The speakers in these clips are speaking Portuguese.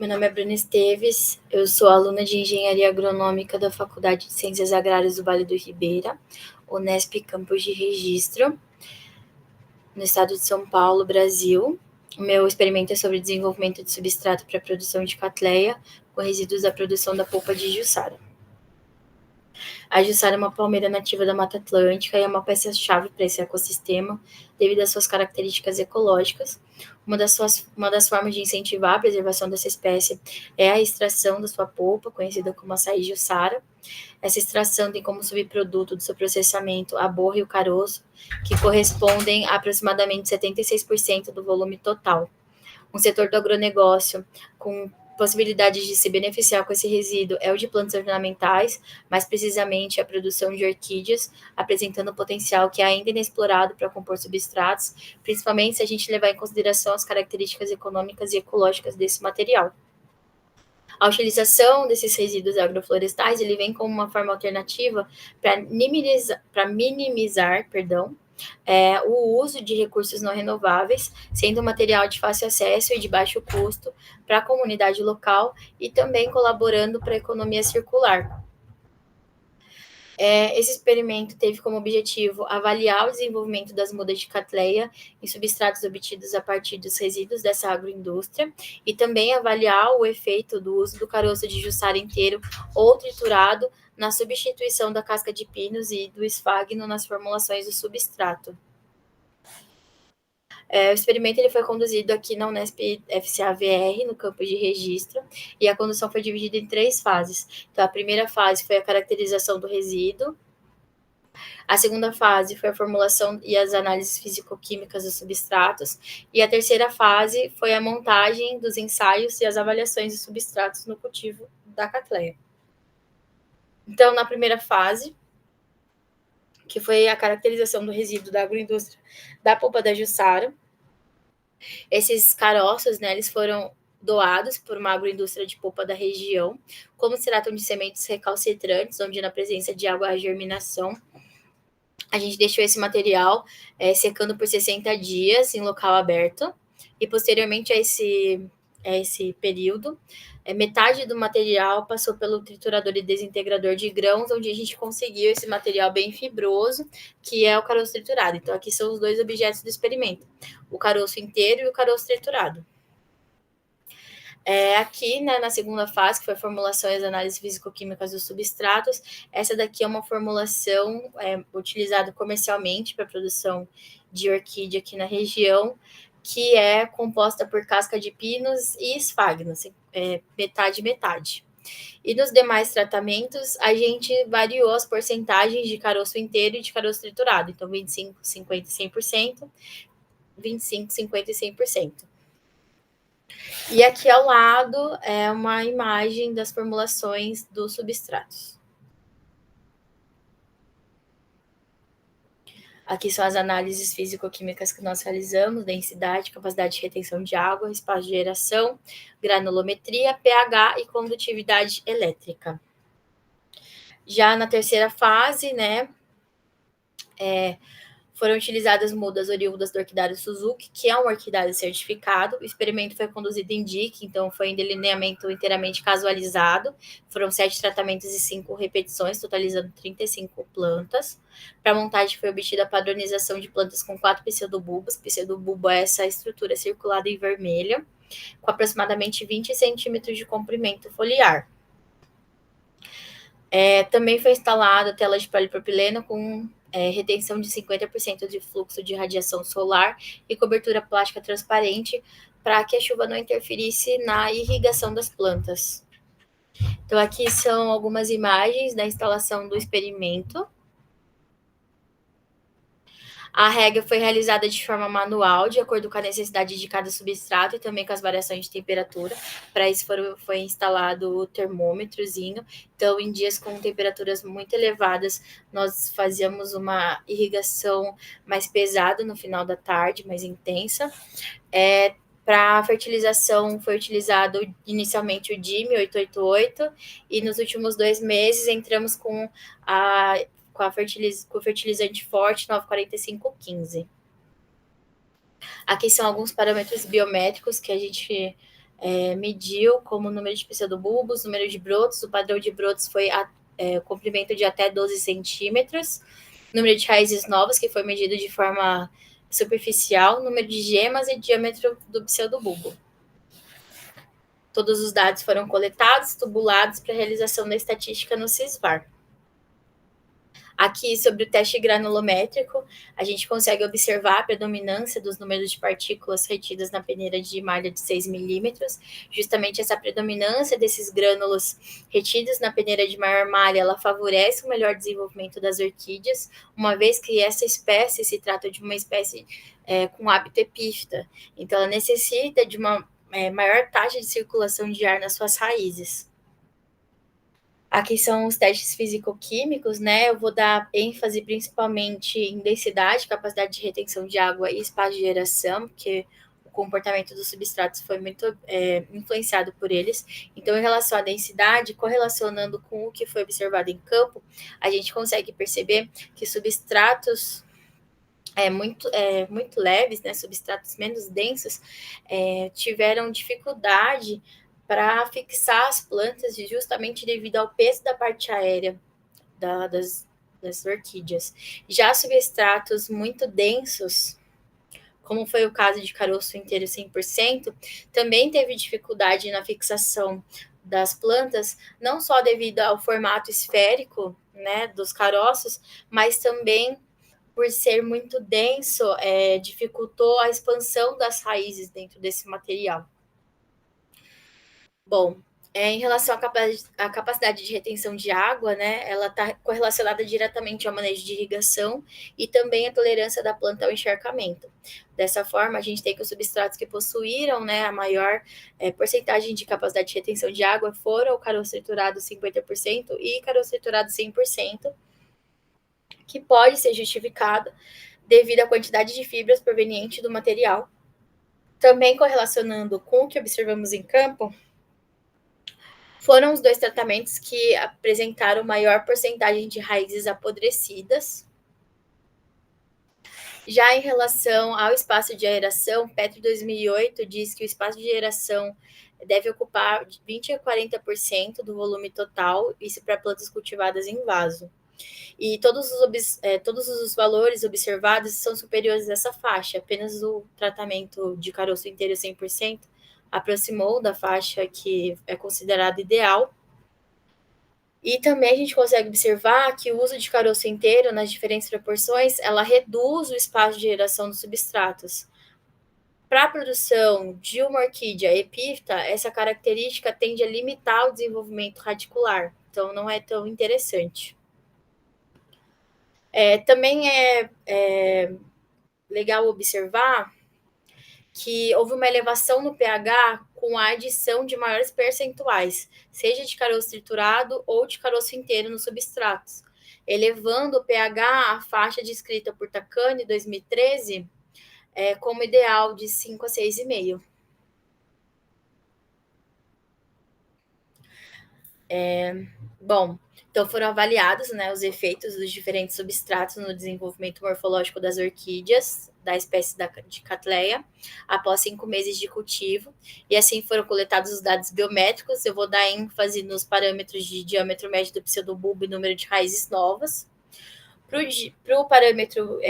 Meu nome é Bruna Esteves, eu sou aluna de Engenharia Agronômica da Faculdade de Ciências Agrárias do Vale do Ribeira, Unesp Campus de Registro, no estado de São Paulo, Brasil. O meu experimento é sobre desenvolvimento de substrato para a produção de catleia, com resíduos da produção da polpa de jussara. A jussara é uma palmeira nativa da Mata Atlântica e é uma peça-chave para esse ecossistema, devido às suas características ecológicas. Uma das formas de incentivar a preservação dessa espécie é a extração da sua polpa, conhecida como açaí jussara. Essa extração tem como subproduto do seu processamento a borra e o caroço, que correspondem a aproximadamente 76% do volume total. Um setor do agronegócio com possibilidades de se beneficiar com esse resíduo é o de plantas ornamentais, mais precisamente a produção de orquídeas, apresentando um potencial que é ainda inexplorado para compor substratos, principalmente se a gente levar em consideração as características econômicas e ecológicas desse material. A utilização desses resíduos agroflorestais ele vem como uma forma alternativa para minimizar o uso de recursos não renováveis, sendo um material de fácil acesso e de baixo custo para a comunidade local e também colaborando para a economia circular. Esse experimento teve como objetivo avaliar o desenvolvimento das mudas de catleia em substratos obtidos a partir dos resíduos dessa agroindústria e também avaliar o efeito do uso do caroço de jussara inteiro ou triturado na substituição da casca de pinos e do esfagno nas formulações do substrato. O experimento ele foi conduzido aqui na Unesp FCA-VR, no campo de registro, e a condução foi dividida em 3 fases. Então, a primeira fase foi a caracterização do resíduo, a segunda fase foi a formulação e as análises físico-químicas dos substratos, e a terceira fase foi a montagem dos ensaios e as avaliações de substratos no cultivo da catleia. Então, na primeira fase, que foi a caracterização do resíduo da agroindústria da polpa da jussara, esses caroços, né, eles foram doados por uma agroindústria de polpa da região, como se tratam de sementes recalcitrantes, onde na presença de água há germinação. A gente deixou esse material secando por 60 dias em local aberto, e posteriormente a esse período, metade do material passou pelo triturador e desintegrador de grãos, onde a gente conseguiu esse material bem fibroso, que é o caroço triturado. Então, aqui são os 2 objetos do experimento, o caroço inteiro e o caroço triturado. Aqui, né, na segunda fase, que foi a formulação e as análises físico-químicas dos substratos, essa daqui é uma formulação utilizada comercialmente para a produção de orquídea aqui na região, que é composta por casca de pinos e esfagnos, metade. E nos demais tratamentos, a gente variou as porcentagens de caroço inteiro e de caroço triturado. Então, 25, 50 e 100%, 25, 50 e 100%. E aqui ao lado é uma imagem das formulações dos substratos. Aqui são as análises físico-químicas que nós realizamos: densidade, capacidade de retenção de água, espaço de geração, granulometria, pH e condutividade elétrica. Já na terceira fase, né, foram utilizadas mudas oriundas do orquidário Suzuki, que é um orquidário certificado. O experimento foi conduzido em DIC, então foi em delineamento inteiramente casualizado. Foram 7 tratamentos e 5 repetições, totalizando 35 plantas. Para a montagem foi obtida a padronização de plantas com 4 pseudobulbos. Pseudobulbo é essa estrutura circulada em vermelha, com aproximadamente 20 centímetros de comprimento foliar. Também foi instalada tela de polipropileno com retenção de 50% de fluxo de radiação solar e cobertura plástica transparente para que a chuva não interferisse na irrigação das plantas. Então, aqui são algumas imagens da instalação do experimento. A rega foi realizada de forma manual, de acordo com a necessidade de cada substrato e também com as variações de temperatura. Para isso foi instalado o termômetrozinho. Então, em dias com temperaturas muito elevadas, nós fazíamos uma irrigação mais pesada no final da tarde, mais intensa. Para a fertilização foi utilizado inicialmente o DIM 888 e nos últimos 2 meses entramos com o fertilizante forte 94515. Aqui são alguns parâmetros biométricos que a gente mediu como número de pseudobulbos, número de brotos, o padrão de brotos foi comprimento de até 12 centímetros, número de raízes novas, que foi medido de forma superficial, número de gemas e diâmetro do pseudobulbo. Todos os dados foram coletados, tubulados para a realização da estatística no CISVAR. Aqui, sobre o teste granulométrico, a gente consegue observar a predominância dos números de partículas retidas na peneira de malha de 6 milímetros. Justamente essa predominância desses grânulos retidos na peneira de maior malha, ela favorece o melhor desenvolvimento das orquídeas, uma vez que essa espécie se trata de uma espécie com hábito epífita. Então, ela necessita de uma maior taxa de circulação de ar nas suas raízes. Aqui são os testes físico-químicos, né? Eu vou dar ênfase principalmente em densidade, capacidade de retenção de água e espaço de geração, porque o comportamento dos substratos foi muito influenciado por eles. Então, em relação à densidade, correlacionando com o que foi observado em campo, a gente consegue perceber que substratos muito leves, né, substratos menos densos, tiveram dificuldade para fixar as plantas justamente devido ao peso da parte aérea das orquídeas. Já substratos muito densos, como foi o caso de caroço inteiro 100%, também teve dificuldade na fixação das plantas, não só devido ao formato esférico, né, dos caroços, mas também por ser muito denso, dificultou a expansão das raízes dentro desse material. Bom, em relação à capacidade de retenção de água, né, ela está correlacionada diretamente ao manejo de irrigação e também à tolerância da planta ao encharcamento. Dessa forma, a gente tem que os substratos que possuíram, né, a maior porcentagem de capacidade de retenção de água foram o caroço triturado 50% e caroço triturado 100%, que pode ser justificado devido à quantidade de fibras proveniente do material. Também correlacionando com o que observamos em campo, foram os 2 tratamentos que apresentaram maior porcentagem de raízes apodrecidas. Já em relação ao espaço de aeração, Petro 2008 diz que o espaço de aeração deve ocupar de 20 a 40% do volume total, isso para plantas cultivadas em vaso. E todos os valores observados são superiores a essa faixa. Apenas o tratamento de caroço inteiro 100% aproximou da faixa que é considerada ideal. E também a gente consegue observar que o uso de caroço inteiro nas diferentes proporções, ela reduz o espaço de geração dos substratos. Para a produção de uma orquídea epífita, essa característica tende a limitar o desenvolvimento radicular, então não é tão interessante. Também é legal observar que houve uma elevação no pH com a adição de maiores percentuais, seja de caroço triturado ou de caroço inteiro nos substratos, elevando o pH à faixa descrita por Takane em 2013 como ideal de 5 a 6,5. Bom, então foram avaliados, né, os efeitos dos diferentes substratos no desenvolvimento morfológico das orquídeas da espécie de Cattleya após 5 meses de cultivo, e assim foram coletados os dados biométricos. Eu vou dar ênfase nos parâmetros de diâmetro médio do pseudobulbo e número de raízes novas. Para o parâmetro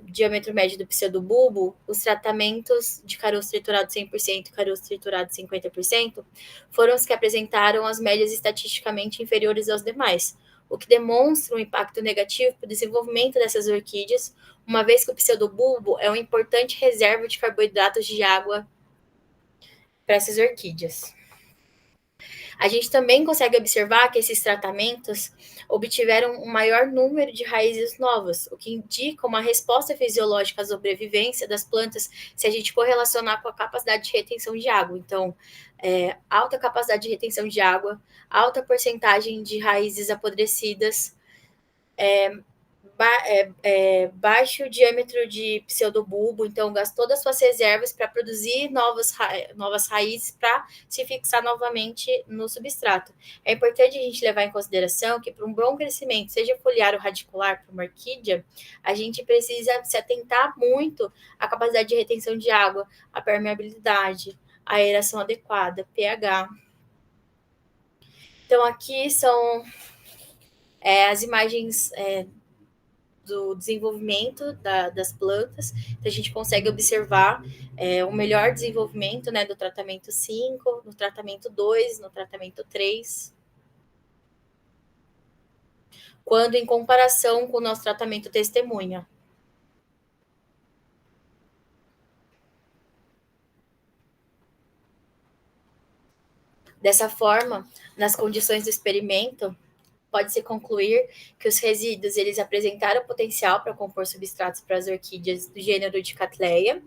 diâmetro médio do pseudobulbo, os tratamentos de caroço triturado 100% e caroço triturado 50% foram os que apresentaram as médias estatisticamente inferiores aos demais, o que demonstra um impacto negativo para o desenvolvimento dessas orquídeas, uma vez que o pseudobulbo é uma importante reserva de carboidratos de água para essas orquídeas. A gente também consegue observar que esses tratamentos obtiveram um maior número de raízes novas, o que indica uma resposta fisiológica à sobrevivência das plantas se a gente correlacionar com a capacidade de retenção de água. Então, alta capacidade de retenção de água, alta porcentagem de raízes apodrecidas, baixo diâmetro de pseudobulbo, então gastou das suas reservas para produzir novas raízes para se fixar novamente no substrato. É importante a gente levar em consideração que para um bom crescimento, seja foliar ou radicular para uma orquídea, a gente precisa se atentar muito à capacidade de retenção de água, à permeabilidade, aeração adequada, pH. Então, aqui são as imagens do desenvolvimento das plantas. Então, a gente consegue observar o melhor desenvolvimento, né, do tratamento 5, no tratamento 2, no tratamento 3, quando em comparação com o nosso tratamento testemunha. Dessa forma, nas condições do experimento, pode-se concluir que os resíduos eles apresentaram potencial para compor substratos para as orquídeas do gênero de Cattleya.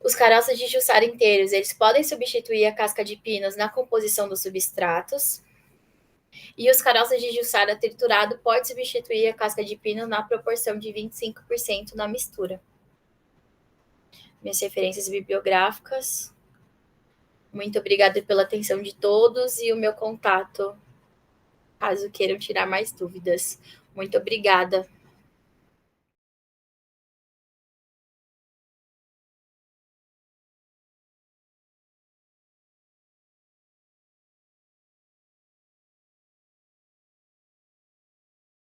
Os caroços de Jussara inteiros eles podem substituir a casca de pinos na composição dos substratos. E os caroços de Jussara triturado pode substituir a casca de pino na proporção de 25% na mistura. Minhas referências bibliográficas. Muito obrigada pela atenção de todos e o meu contato, caso queiram tirar mais dúvidas. Muito obrigada.